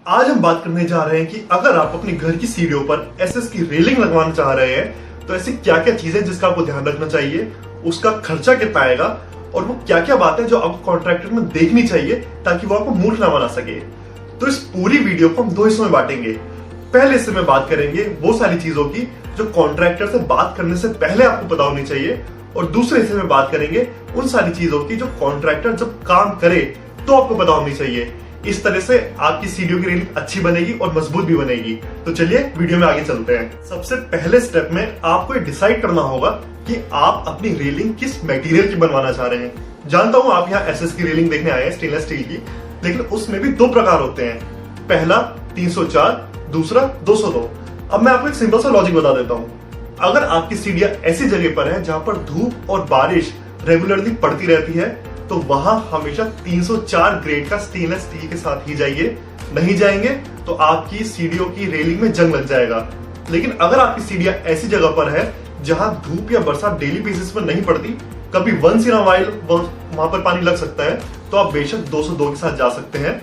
आज हम बात करने जा रहे हैं कि अगर आप अपने घर की सीढ़ियों पर एसएस की रेलिंग लगवाना चाह रहे हैं तो ऐसी क्या क्या चीजें जिसका आपको ध्यान रखना चाहिए, उसका खर्चा कितना आएगा और वो क्या क्या बातें जो आपको कॉन्ट्रैक्टर में देखनी चाहिए ताकि वो आपको मूर्ख ना बना सके। तो इस पूरी वीडियो को हम दो हिस्सों में बांटेंगे। पहले हिस्से में बात करेंगे वो सारी चीजों की जो कॉन्ट्रैक्टर से बात करने से पहले आपको पता होनी चाहिए, और दूसरे हिस्से में बात करेंगे उन सारी चीजों की जो कॉन्ट्रैक्टर जब काम करे तो आपको पता होनी चाहिए। इस तरह से आपकी सीढ़ियों की रेलिंग अच्छी बनेगी और मजबूत भी बनेगी। तो चलिए वीडियो में आगे चलते हैं। सबसे पहले स्टेप में आपको डिसाइड करना होगा कि आप अपनी रेलिंग किस मटेरियल की बनवाना चाह रहे हैं। जानता हूं आप यहाँ एसएस की रेलिंग देखने आए हैं, स्टेनलेस स्टील की, लेकिन उसमें भी दो प्रकार होते हैं। पहला 304, दूसरा 202। अब मैं आपको एक सिंपल सा लॉजिक बता देता हूँ। अगर आपकी सीढ़ियां ऐसी जगह पर है जहां पर धूप और बारिश रेगुलरली पड़ती रहती है तो वहां हमेशा 304 ग्रेड का स्टेनलेस स्टील के साथ ही जाइए। नहीं जाएंगे तो आपकी सीढ़ियों की रेलिंग में जंग लग जाएगा। लेकिन अगर आपकी सीढ़ियां ऐसी जगह पर है जहां धूप या बरसात डेली बेसिस पर नहीं पड़ती, कभी वंस इन अ वाइल वहां पर पानी लग सकता है, तो आप बेशक 202 के साथ जा सकते हैं।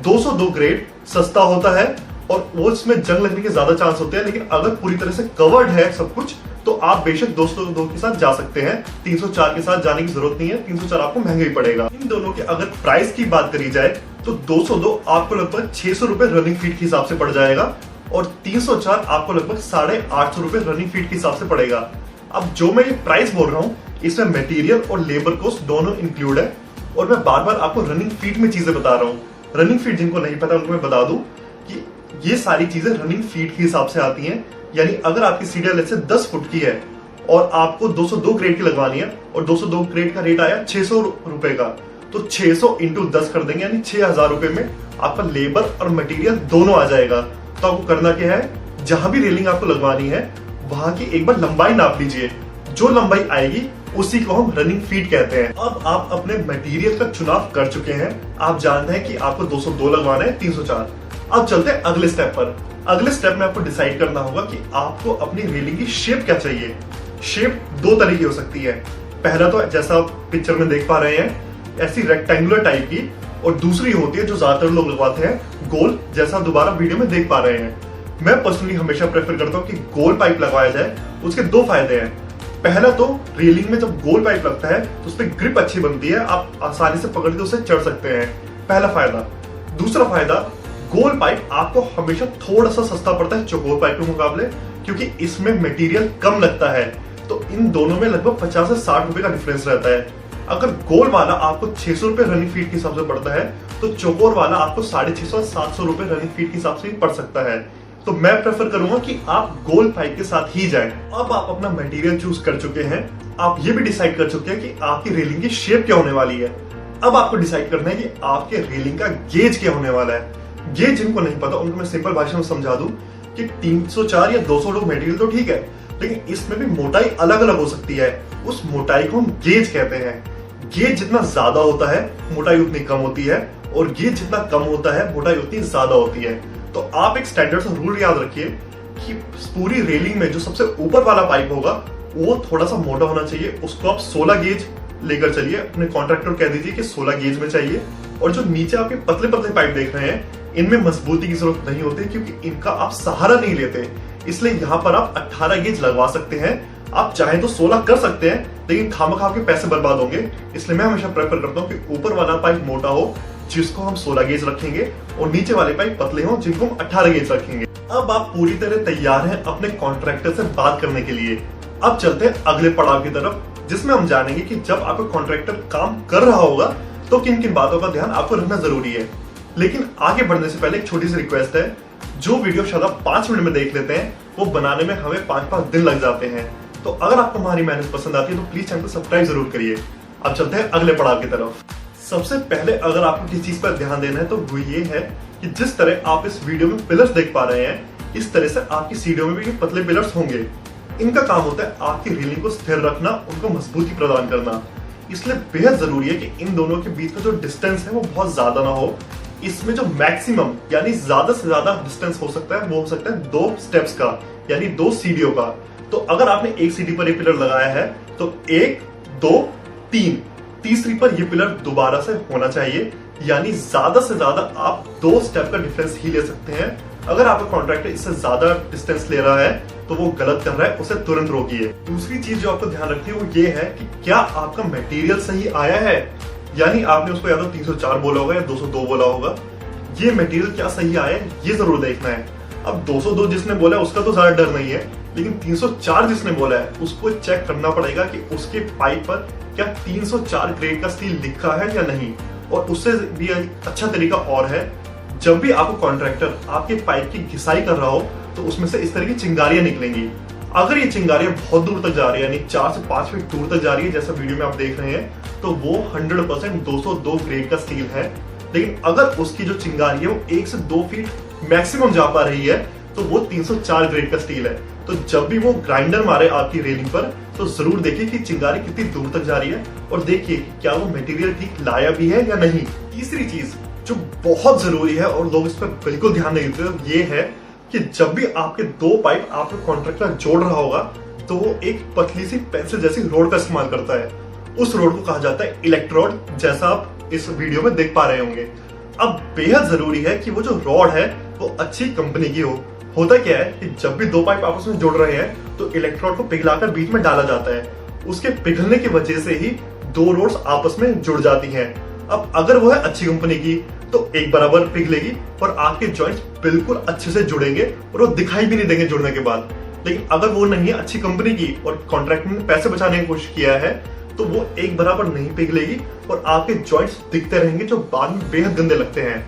202 ग्रेड सस्ता होता है और वो इसमें जंग लगने के ज्यादा चांस होते हैं, लेकिन अगर पूरी तरह से कवर्ड है सब कुछ तो आप बेशक 202 के साथ जा सकते हैं। 304 के साथ जाने की जरूरत नहीं है, 304 आपको महंगा ही पड़ेगा। इन दोनों के अगर प्राइस की बात करी जाए तो 202 आपको लगभग 600 रुपए रनिंग फीट के हिसाब से पड़ जाएगा और 304 आपको लगभग 850 रुपए रनिंग फीट के हिसाब से पड़ेगा। अब जो मैं ये प्राइस बोल रहा हूँ इसमें मटेरियल और लेबर कॉस्ट दोनों इंक्लूड है, और मैं बार बार आपको रनिंग फीट में चीजें बता रहा हूँ। रनिंग फीट जिनको नहीं पता उनको मैं बता दूं कि ये सारी चीजें रनिंग फीट के हिसाब से आती हैं। यानी अगर आपकी सीढ़ियां लेट से 10 फुट की है और आपको 202 ग्रेड की लगवानी है और 202 ग्रेड का रेट आया 600 रुपए का, तो 600 इंटू 10 कर देंगे, यानी 6000 रुपए में आपका लेबर और मटेरियल दोनों आ जाएगा। तो आपको करना क्या है, जहां भी रेलिंग आपको लगवानी है वहां की एक बार लंबाई नाप लीजिए। जो लंबाई आएगी उसी को हम रनिंग फीट कहते हैं। अब आप अपने मटेरियल का चुनाव कर चुके हैं, आप जानते हैं कि आपको 202 लगवाना है, 304। अब चलते हैं अगले स्टेप पर। अगले स्टेप में आपको डिसाइड करना होगा कि आपको अपनी रेलिंग की शेप क्या चाहिए। शेप दो तरह की हो सकती है। पहला तो जैसा आप पिक्चर में देख पा रहे हैं ऐसी रेक्टेंगुलर टाइप की, और दूसरी होती है जो ज्यादातर लोग लगवाते हैं गोल, जैसा दोबारा वीडियो में देख पा रहे हैं। मैं पर्सनली हमेशा प्रेफर करता हूं कि गोल पाइप लगवाया जाए। उसके दो फायदे हैं। पहला तो रेलिंग में जब गोल पाइप लगता है तो उसपे ग्रिप अच्छी बनती है, आप आसानी से पकड़ के उससे चढ़ सकते हैं, पहला फायदा। दूसरा फायदा, गोल पाइप आपको हमेशा थोड़ा सा सस्ता पड़ता है चौकोर पाइप के मुकाबले, क्योंकि इसमें मटेरियल कम लगता है। तो इन दोनों में लगभग 50 से 60 रुपए का डिफरेंस रहता है। अगर गोल वाला आपको 600 रुपए रनिंग फीट के हिसाब से पड़ता है तो चौकोर वाला आपको 650 700 रुपए रनिंग फीट के हिसाब से पड़ सकता है। तो मैं प्रेफर करूंगा कि आप गोल पाइप के साथ ही जाएं। अब आप अपना मटेरियल चूज कर चुके हैं, आप ये भी डिसाइड कर चुके हैं कि आपकी रेलिंग की शेप क्या होने वाली है। अब आपको डिसाइड करना है कि आपके रेलिंग का गेज क्या होने वाला है। गेज जिनको नहीं पता उनको मैं सिंपल भाषा में समझा दूं कि 304 या 202 मटेरियल तो ठीक है, लेकिन इसमें भी मोटाई अलग अलग हो सकती है। उस मोटाई को हम गेज कहते हैं। गेज जितना ज्यादा होता है मोटाई उतनी कम होती है, और गेज जितना कम होता है मोटाई उतनी ज्यादा होती है। तो आप एक स्टैंडर्ड सा रूल याद रखिए कि पूरी रेलिंग में जो सबसे ऊपर वाला पाइप होगा वो थोड़ा सा मोटा होना चाहिए। उसको आप 16 गेज लेकर चलिए, अपने कॉन्ट्रैक्टर कह दीजिए कि 16 गेज में चाहिए। और जो नीचे आपके पतले पतले पाइप देख रहे हैं इनमें मजबूती की जरूरत नहीं होती, क्योंकि इनका आप सहारा नहीं लेते, इसलिए यहाँ पर आप 18 गेज लगवा सकते हैं। आप चाहें तो 16 कर सकते हैं, लेकिन खामखा के पैसे बर्बाद होंगे। इसलिए मैं हमेशा प्रेफर करता हूँ कि ऊपर वाला पाइप मोटा हो जिसको हम 16 गेज रखेंगे, और नीचे वाले पाइप पतले हो जिनको हम 18 गेज रखेंगे। अब आप पूरी तरह तैयार हैं अपने कॉन्ट्रैक्टर से बात करने के लिए। अब चलते हैं अगले पड़ाव की तरफ, जिसमें हम जानेंगे कि जब आपका कॉन्ट्रैक्टर काम कर रहा होगा तो किन किन बातों का ध्यान आपको रखना जरूरी है। लेकिन आगे बढ़ने से पहले एक छोटी सी रिक्वेस्ट है, जो वीडियो शायद आप 5 मिनट में देख लेते हैं वो बनाने में हमें 5-5 दिन लग जाते हैं। तो अगर आपको हमारी मेहनत पसंद आती है तो प्लीज चैनल को सब्सक्राइब जरूर करिए। अब चलते हैं अगले पड़ाव की तरफ। सबसे पहले अगर आपको किसी चीज पर ध्यान देना है तो वो ये है कि जिस तरह आप इस वीडियो में पिलर्स देख पा रहे हैं, इस तरह से आपकी सीढ़ियों में भी ये पतले पिलर्स होंगे। इनका काम होता है आपकी रेलिंग को स्थिर रखना, उनको मजबूती प्रदान करना। इसलिए बेहद जरूरी है कि इन दोनों के बीच का जो डिस्टेंस है वो बहुत ज्यादा ना हो। इसमें जो मैक्सिमम यानी ज्यादा से ज्यादा डिस्टेंस हो सकता है वो हो सकता है 2 स्टेप्स का, यानी 2 सीढ़ियों का। तो अगर आपने एक सीढ़ी पर एक पिलर लगाया है तो 1, 2, 3, तीसरी पर ये पिलर दोबारा से होना चाहिए, यानी ज्यादा से ज्यादा आप 2 स्टेप का डिफरेंस ही ले सकते हैं। अगर आपका कॉन्ट्रैक्टर इससे ज्यादा डिस्टेंस ले रहा है तो वो गलत कर रहा है, उसे तुरंत रोकिए। दूसरी चीज जो आपको ध्यान रखनी है वो ये है कि क्या आपका मटेरियल सही आया है, यानी आपने उसको या तो 304 बोला होगा या 202 बोला होगा, ये मटेरियल क्या सही आया है ये जरूर देखना है। अब 202 जिसने बोला है उसका तो ज्यादा डर नहीं है, लेकिन 304 जिसने बोला है उसको चेक करना पड़ेगा कि उसके पाइप पर क्या 304 ग्रेड का स्टील लिखा है या नहीं। और उससे भी अच्छा तरीका और है, जब भी आपको कॉन्ट्रैक्टर आपके पाइप की घिसाई कर रहा हो तो उसमें से इस तरह की चिंगारियां निकलेंगी। अगर ये चिंगारियां बहुत दूर तक जा रही है, यानी 4 से 5 फीट दूर तक जा रही है जैसा वीडियो में आप देख रहे हैं, तो वो 100% 202 ग्रेड का स्टील है। लेकिन अगर उसकी जो चिंगारी है वो 1 से 2 फीट मैक्सिमम जा पा रही है तो वो 304 ग्रेड का स्टील है। तो जब भी वो ग्राइंडर मारे आपकी रेलिंग पर तो जरूर देखिए कि चिंगारी कितनी दूर तक जा रही है और देखिए कि क्या वो मटेरियल ठीक लाया भी है या नहीं। तीसरी चीज जो बहुत जरूरी है और लोग इस पर बिल्कुल ध्यान नहीं देते ये है कि जब भी आपके 2 पाइप आपका कॉन्ट्रैक्टर जोड़ रहा होगा तो वो एक पतली सी पेंसिल जैसी रोड का इस्तेमाल करता है। उस रोड को कहा जाता है इलेक्ट्रोड, जैसा आप इस वीडियो में देख पा रहे होंगे। अब बेहद जरूरी है कि वो जो रॉड है वो अच्छी कंपनी की हो। होता क्या है कि जब भी 2 पाइप आपस में जुड़ रहे हैं तो इलेक्ट्रोड को पिघलाकर बीच में डाला जाता है, उसके पिघलने की वजह से ही 2 रोड्स आपस में जुड़ जाती हैं। अब अगर वो है अच्छी कंपनी की तो एक बराबर पिघलेगी और आपके जॉइंट्स बिल्कुल अच्छे से जुड़ेंगे और वो दिखाई भी नहीं देंगे जुड़ने के बाद। लेकिन अगर वो नहीं है अच्छी कंपनी की और कॉन्ट्रैक्टर ने पैसे बचाने की कोशिश किया है तो वो एक बराबर नहीं पिघलेगी और आपके जॉइंट्स दिखते रहेंगे जो बाद में बेहद गंदे लगते हैं।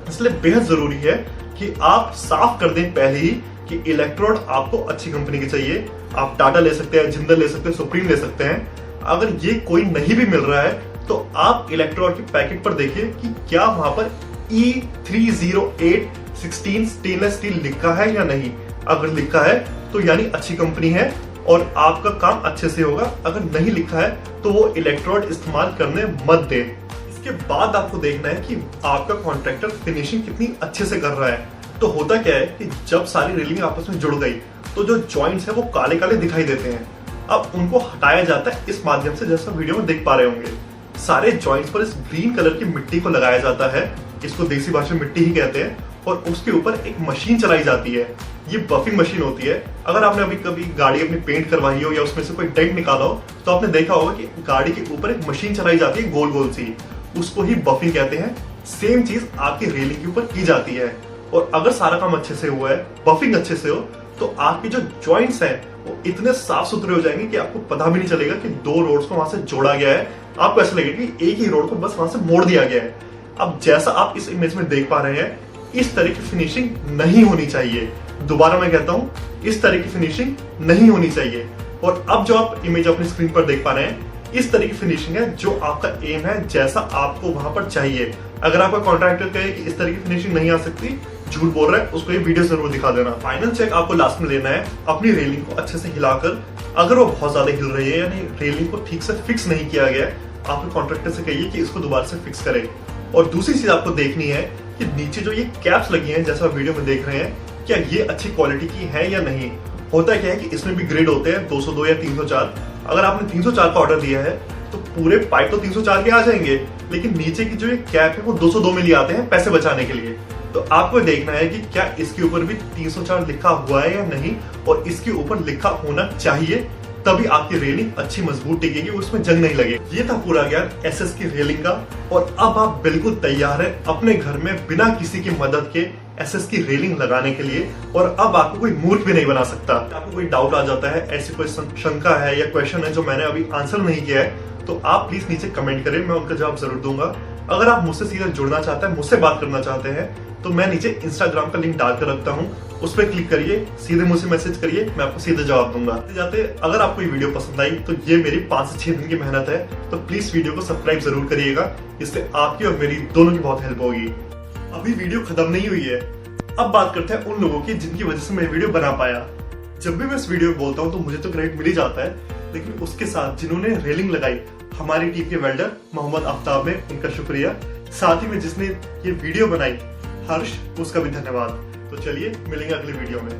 इसलिए बेहद जरूरी है कि आप साफ कर दें पहले ही कि इलेक्ट्रोड आपको अच्छी कंपनी की चाहिए। आप टाटा ले सकते हैं, जिंदल ले सकते हैं, सुप्रीम ले सकते हैं। अगर ये कोई नहीं भी मिल रहा है तो आप इलेक्ट्रोड की पैकेट पर देखिए कि क्या वहां पर E30816 स्टेनलेस स्टील लिखा है या नहीं। अगर लिखा है तो यानी अच्छी कंपनी है और आपका काम अच्छे से होगा। अगर नहीं लिखा है तो वो इलेक्ट्रोड इस्तेमाल करने मत दें। इसके बाद आपको देखना है कि आपका कॉन्ट्रैक्टर फिनिशिंग कितनी अच्छे से कर रहा है। तो होता क्या है कि जब सारी रेलिंग आपस में जुड़ गई तो जो जॉइंट्स है वो काले काले दिखाई देते हैं। अब उनको हटाया जाता है इस माध्यम से, जैसा वीडियो में देख पा रहे होंगे। सारे जॉइंट्स पर इस ग्रीन कलर की मिट्टी को लगाया जाता है, इसको देसी भाषा में मिट्टी ही कहते हैं, और उसके ऊपर एक मशीन चलाई जाती है। ये बफिंग मशीन होती है। अगर आपने अभी कभी गाड़ी अपनी पेंट करवाई हो या उसमें से कोई डेंट निकाला हो तो आपने देखा होगा कि गाड़ी के ऊपर एक मशीन चलाई जाती है गोल गोल सी, उसको ही बफिंग कहते हैं। सेम चीज आपकी रेलिंग के ऊपर की जाती है। और अगर सारा काम अच्छे से हुआ है, बफिंग अच्छे से हो, तो आपके जो जॉइंट्स हैं वो इतने साफ सुथरे हो जाएंगे कि आपको पता भी नहीं चलेगा कि 2 रोड्स को वहां से जोड़ा गया है। आपको ऐसा लगेगा कि एक ही रोड को बस वहां से मोड़ दिया गया है। अब जैसा आप इस इमेज में देख पा रहे हैं, इस तरह की फिनिशिंग नहीं होनी चाहिए। दोबारा मैं कहता हूं, इस तरह की फिनिशिंग नहीं होनी चाहिए। और अब जो आप इमेज अपनी स्क्रीन पर देख पा रहे हैं, इस तरह की फिनिशिंग है जो आपका एम है, जैसा आपको वहां पर चाहिए। अगर आपका कॉन्ट्रैक्टर कहे कि इस तरह की फिनिशिंग नहीं आ सकती, झूठ बोल रहा है, उसको ये वीडियो जरूर दिखा देना। फाइनल चेक आपको लास्ट में लेना है अपनी रेलिंग को अच्छे से हिलाकर। अगर वो बहुत ज्यादा हिल रही है यानी रेलिंग को ठीक से फिक्स नहीं किया गया है, आपके कॉन्ट्रैक्टर से कहिए कि इसको दोबारा से फिक्स करे। और दूसरी चीज आपको देखनी है कि नीचे जो ये कैप्स लगी हैं, जैसा वीडियो में देख रहे हैं, क्या ये अच्छी क्वालिटी की है या नहीं। होता क्या है कि इसमें भी ग्रेड होते हैं 202 या 304। अगर आपने 304 का ऑर्डर दिया है तो पूरे पाइप तो 304 के आ जाएंगे, लेकिन नीचे की जो ये कैप है वो 202 में लिए आते हैं पैसे बचाने के लिए। तो आपको देखना है कि क्या इसके ऊपर भी 304 लिखा हुआ है या नहीं, और इसके ऊपर लिखा होना चाहिए, तभी आपकी रेलिंग अच्छी मजबूत टिकेगी, उसमें जंग नहीं लगेगी। ये था पूरा ज्ञान एसएस की रेलिंग का, और अब आप बिल्कुल तैयार है अपने घर में बिना किसी की मदद के एसएस की रेलिंग लगाने के लिए। और अब आपको कोई मूर्ख भी नहीं बना सकता। आपको कोई डाउट आ जाता है, ऐसी कोई शंका है या क्वेश्चन है जो मैंने अभी आंसर नहीं किया है, तो आप प्लीज नीचे कमेंट करें, मैं उनका जवाब जरूर दूंगा। अगर आप मुझसे सीधा जुड़ना चाहते हैं, मुझसे बात करना चाहते हैं, तो मैं नीचे इंस्टाग्राम का लिंक डालकर रखता हूँ, उस पर क्लिक करिए, सीधे मुझसे मैसेज करिए, मैं आपको सीधे जवाब दूंगा। जाते अगर आपको ये वीडियो पसंद आई तो ये मेरी 5 से 6 दिन की मेहनत है, तो प्लीज वीडियो को सब्सक्राइब जरूर करिएगा, इससे आपकी और मेरी दोनों की बहुत हेल्प होगी। अभी वीडियो खत्म नहीं हुई है, अब बात करते हैं उन लोगों की जिनकी वजह से मैं वीडियो बना पाया। जब भी मैं इस वीडियो में बोलता हूँ तो मुझे तो क्रेडिट मिल ही जाता है, लेकिन उसके साथ जिन्होंने रेलिंग लगाई, हमारी टीम के वेल्डर मोहम्मद आफ्ताब ने, उनका शुक्रिया। साथ ही में जिसने ये वीडियो बनाई, हर्ष, उसका भी धन्यवाद। तो चलिए मिलेंगे अगले वीडियो में।